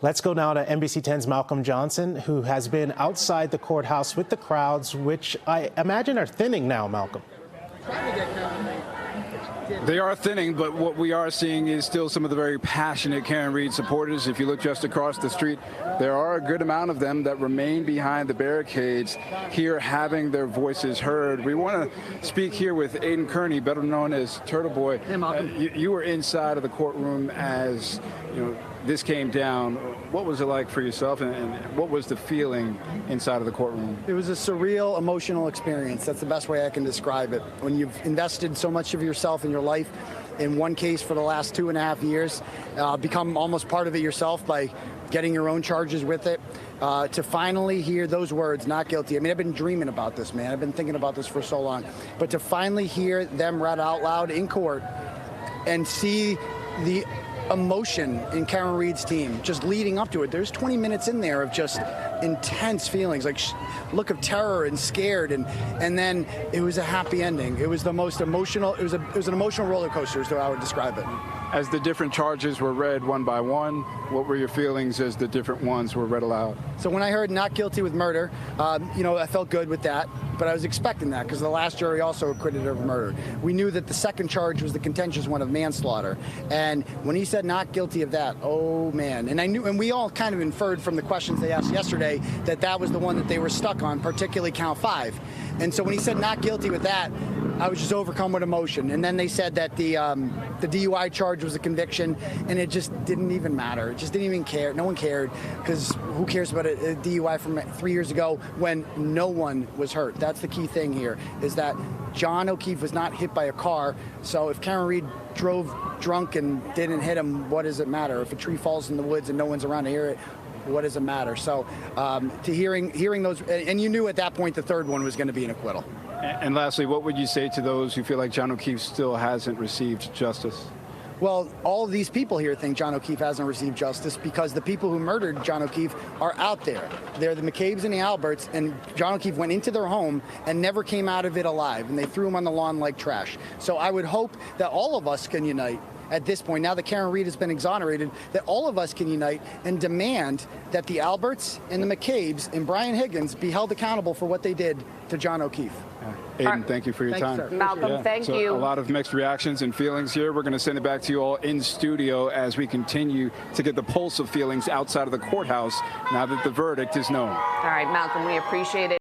Let's go now to NBC 10's Malcolm Johnson, who has been outside the courthouse with the crowds, which I imagine are thinning now, Malcolm. They are thinning, but what we are seeing is still some of the very passionate Karen Read supporters. If you look just across the street, there are a good amount of them that remain behind the barricades here, having their voices heard. We want to speak here with Aidan Kearney, better known as Turtleboy. Hey, Malcolm. You were inside of the courtroom as this came down. What was it like for yourself, and what was the feeling inside of the courtroom? It was a surreal, emotional experience. That's the best way I can describe it. When you've invested so much of yourself in your life in one case for the last 2.5 years, become almost part of it yourself by getting your own charges with it, to finally hear those words, not guilty. I mean, I've been dreaming about this, man. I've been thinking about this for so long. But to finally hear them read out loud in court and see the emotion in Karen Read's team just leading up to it. There's 20 minutes in there of just intense feelings, like look of terror and scared, and then it was a happy ending. It was the most emotional. It was an emotional roller coaster, is how I would describe it. As the different charges were read one by one, what were your feelings as the different ones were read aloud? So when I heard not guilty with murder, I felt good with that, but I was expecting that because the last jury also acquitted her of murder. We knew that the second charge was the contentious one of manslaughter, and when he said not guilty of that, oh man, and we all kind of inferred from the questions they asked yesterday that that was the one that they were stuck on, particularly count 5. And so when he said not guilty with that, I was just overcome with emotion. And then they said that the DUI charge was a conviction, and it just didn't even matter. It just didn't even care. No one cared, because who cares about a DUI from 3 years ago when no one was hurt? That's the key thing here, is that John O'Keefe was not hit by a car. So if Karen Read drove drunk and didn't hit him, what does it matter? If a tree falls in the woods and no one's around to hear it, what does it matter? So to hearing those, and you knew at that point the third one was going to be an acquittal. And lastly, what would you say to those who feel like John O'Keefe still hasn't received justice? Well, all of these people here think John O'Keefe hasn't received justice because the people who murdered John O'Keefe are out there. They're the McCabe's and the Alberts, and John O'Keefe went into their home and never came out of it alive, and they threw him on the lawn like trash. So I would hope that all of us can unite at this point, now that Karen Read has been exonerated, that all of us can unite and demand that the Alberts and the McCabe's and Brian Higgins be held accountable for what they did to John O'Keefe. Aidan, thank you for your time. You, Malcolm, thank you. A lot of mixed reactions and feelings here. We're going to send it back to you all in studio as we continue to get the pulse of feelings outside of the courthouse now that the verdict is known. All right, Malcolm, we appreciate it.